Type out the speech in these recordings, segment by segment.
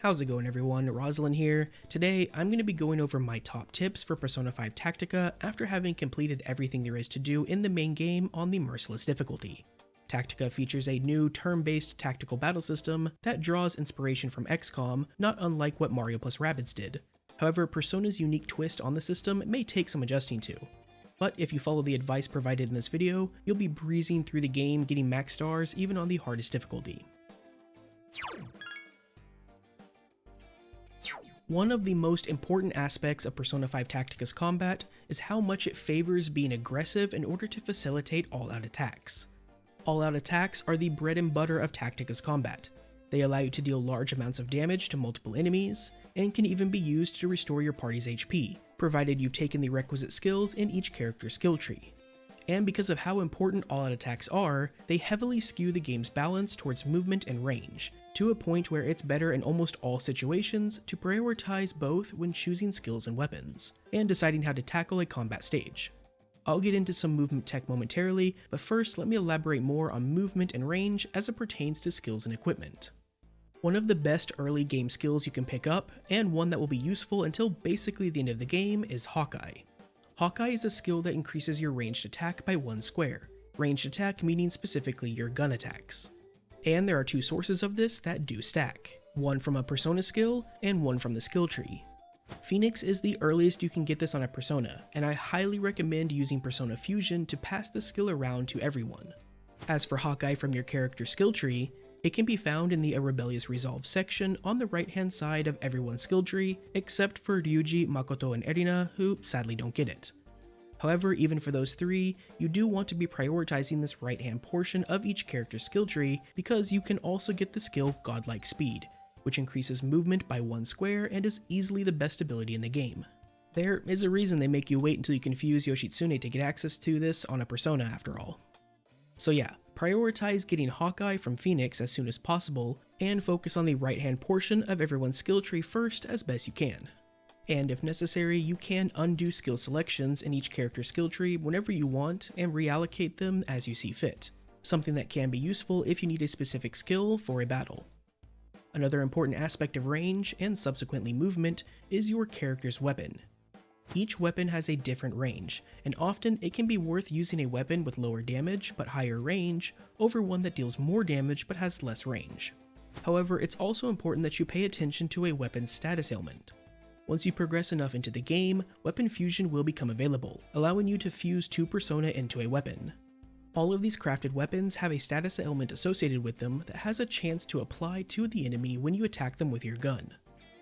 How's it going everyone, Rosalind here. Today I'm going to be going over my top tips for Persona 5 Tactica after having completed everything there is to do in the main game on the Merciless difficulty. Tactica features a new turn-based tactical battle system that draws inspiration from XCOM, not unlike what Mario plus Rabbids did. However, Persona's unique twist on the system may take some adjusting to. But if you follow the advice provided in this video, you'll be breezing through the game getting max stars even on the hardest difficulty. One of the most important aspects of Persona 5 Tactica's combat is how much it favors being aggressive in order to facilitate all-out attacks. All-out attacks are the bread and butter of Tactica's combat. They allow you to deal large amounts of damage to multiple enemies, and can even be used to restore your party's HP, provided you've taken the requisite skills in each character's skill tree. And because of how important all-out attacks are, they heavily skew the game's balance towards movement and range, to a point where it's better in almost all situations to prioritize both when choosing skills and weapons, and deciding how to tackle a combat stage. I'll get into some movement tech momentarily, but first let me elaborate more on movement and range as it pertains to skills and equipment. One of the best early game skills you can pick up, and one that will be useful until basically the end of the game, is Hawkeye. Hawkeye is a skill that increases your ranged attack by 1 square, ranged attack meaning specifically your gun attacks. And there are 2 sources of this that do stack, one from a Persona skill and one from the skill tree. Phoenix is the earliest you can get this on a Persona, and I highly recommend using Persona Fusion to pass the skill around to everyone. As for Hawkeye from your character's skill tree, it can be found in the A Rebellious Resolve section on the right hand side of everyone's skill tree, except for Ryuji, Makoto, and Erina, who sadly don't get it. However, even for those 3, you do want to be prioritizing this right hand portion of each character's skill tree because you can also get the skill Godlike Speed, which increases movement by 1 square and is easily the best ability in the game. There is a reason they make you wait until you can fuse Yoshitsune to get access to this on a Persona after all. So yeah, prioritize getting Hawkeye from Phoenix as soon as possible, and focus on the right hand portion of everyone's skill tree first as best you can. And if necessary, you can undo skill selections in each character's skill tree whenever you want and reallocate them as you see fit, something that can be useful if you need a specific skill for a battle. Another important aspect of range, and subsequently movement, is your character's weapon. Each weapon has a different range, and often it can be worth using a weapon with lower damage but higher range over one that deals more damage but has less range. However, it's also important that you pay attention to a weapon's status ailment. Once you progress enough into the game, weapon fusion will become available, allowing you to fuse 2 persona into a weapon. All of these crafted weapons have a status ailment associated with them that has a chance to apply to the enemy when you attack them with your gun.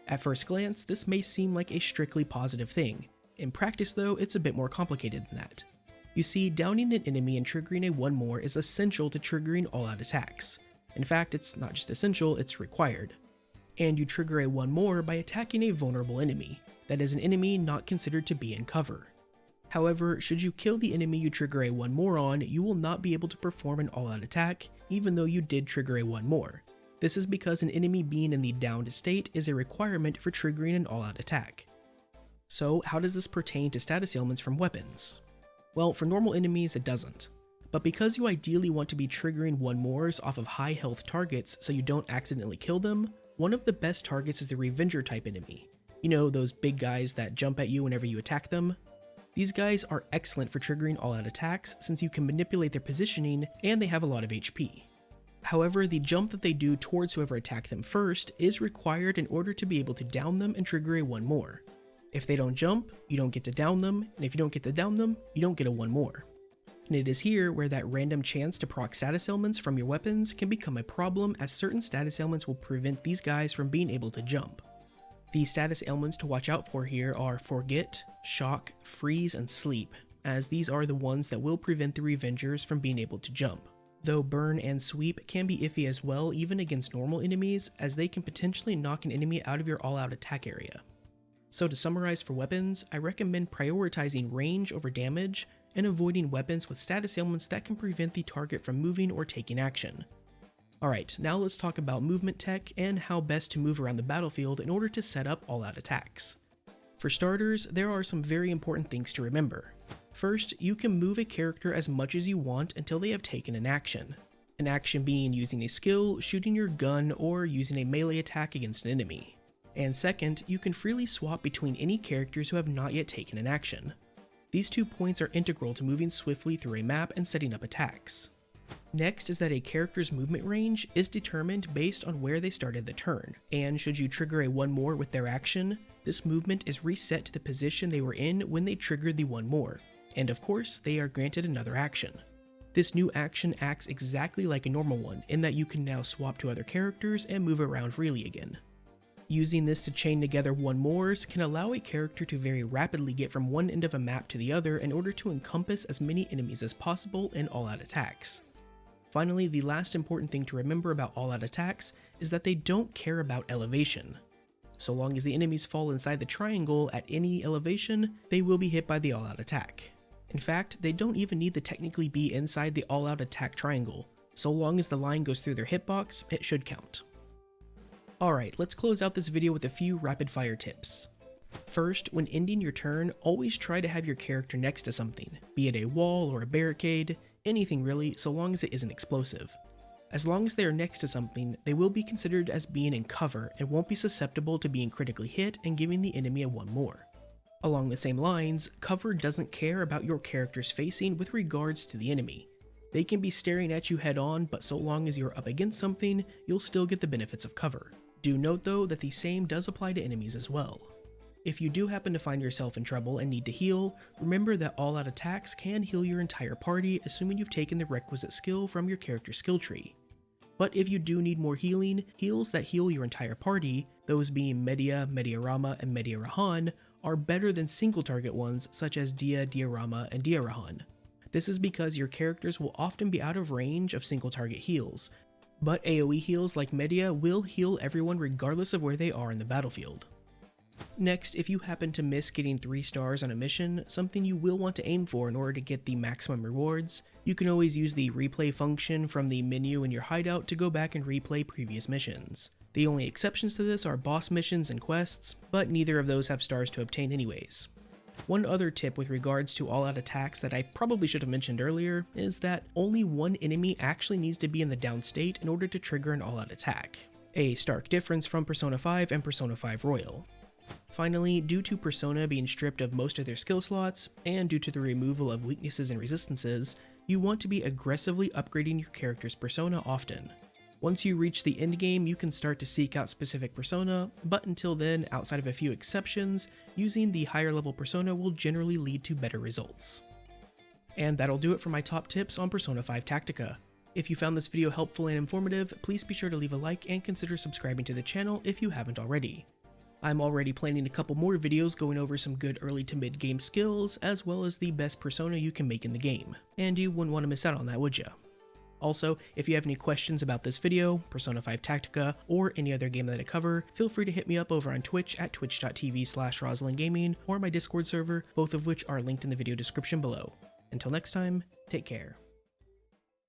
At first glance, this may seem like a strictly positive thing. In practice though, it's a bit more complicated than that. You see, downing an enemy and triggering a 1 more is essential to triggering all-out attacks. In fact, it's not just essential, it's required. And you trigger a 1 more by attacking a vulnerable enemy, that is an enemy not considered to be in cover. However, should you kill the enemy you trigger a 1 more on, you will not be able to perform an all-out attack, even though you did trigger a 1 more. This is because an enemy being in the downed state is a requirement for triggering an all-out attack. So how does this pertain to status ailments from weapons? Well, for normal enemies it doesn't. But because you ideally want to be triggering 1 mores off of high health targets so you don't accidentally kill them, one of the best targets is the Revenger type enemy. You know, those big guys that jump at you whenever you attack them? These guys are excellent for triggering all-out attacks since you can manipulate their positioning and they have a lot of HP. However, the jump that they do towards whoever attacked them first is required in order to be able to down them and trigger a 1 more. If they don't jump, you don't get to down them, and if you don't get to down them, you don't get a 1 more. And it is here where that random chance to proc status ailments from your weapons can become a problem, as certain status ailments will prevent these guys from being able to jump. The status ailments to watch out for here are Forget, Shock, Freeze, and Sleep, as these are the ones that will prevent the Revengers from being able to jump. Though Burn and Sweep can be iffy as well even against normal enemies, as they can potentially knock an enemy out of your all-out attack area. So to summarize for weapons, I recommend prioritizing range over damage, and avoiding weapons with status ailments that can prevent the target from moving or taking action. Alright, now let's talk about movement tech and how best to move around the battlefield in order to set up all-out attacks. For starters, there are some very important things to remember. First, you can move a character as much as you want until they have taken an action. An action being using a skill, shooting your gun, or using a melee attack against an enemy. And second, you can freely swap between any characters who have not yet taken an action. These 2 points are integral to moving swiftly through a map and setting up attacks. Next is that a character's movement range is determined based on where they started the turn, and should you trigger a one more with their action, this movement is reset to the position they were in when they triggered the one more, and of course, they are granted another action. This new action acts exactly like a normal one in that you can now swap to other characters and move around freely again. Using this to chain together one mores can allow a character to very rapidly get from one end of a map to the other in order to encompass as many enemies as possible in all-out attacks. Finally, the last important thing to remember about all-out attacks is that they don't care about elevation. So long as the enemies fall inside the triangle at any elevation, they will be hit by the all-out attack. In fact, they don't even need to technically be inside the all-out attack triangle. So long as the line goes through their hitbox, it should count. Alright, let's close out this video with a few rapid fire tips. First, when ending your turn, always try to have your character next to something, be it a wall or a barricade, anything really, so long as it isn't explosive. As long as they are next to something, they will be considered as being in cover and won't be susceptible to being critically hit and giving the enemy a one more. Along the same lines, cover doesn't care about your character's facing with regards to the enemy. They can be staring at you head on, but so long as you're up against something, you'll still get the benefits of cover. Do note though that the same does apply to enemies as well. If you do happen to find yourself in trouble and need to heal, remember that all-out attacks can heal your entire party, assuming you've taken the requisite skill from your character's skill tree. But if you do need more healing, heals that heal your entire party, those being Media, Mediarama, and Mediarahan, are better than single target ones such as Dia, Diarama, and Diarahan. This is because your characters will often be out of range of single target heals, but AoE heals like Media will heal everyone regardless of where they are in the battlefield. Next, if you happen to miss getting 3 stars on a mission, something you will want to aim for in order to get the maximum rewards, you can always use the replay function from the menu in your hideout to go back and replay previous missions. The only exceptions to this are boss missions and quests, but neither of those have stars to obtain anyways. One other tip with regards to all-out attacks that I probably should have mentioned earlier is that only one enemy actually needs to be in the down state in order to trigger an all-out attack, a stark difference from Persona 5 and Persona 5 Royal. Finally, due to Persona being stripped of most of their skill slots, and due to the removal of weaknesses and resistances, you want to be aggressively upgrading your character's persona often. Once you reach the endgame, you can start to seek out specific persona, but until then, outside of a few exceptions, using the higher level persona will generally lead to better results. And that'll do it for my top tips on Persona 5 Tactica. If you found this video helpful and informative, please be sure to leave a like and consider subscribing to the channel if you haven't already. I'm already planning a couple more videos going over some good early to mid game skills, as well as the best persona you can make in the game, and you wouldn't want to miss out on that, would ya? Also, if you have any questions about this video, Persona 5 Tactica, or any other game that I cover, feel free to hit me up over on Twitch at twitch.tv/RosalindGaming or my Discord server, both of which are linked in the video description below. Until next time, take care.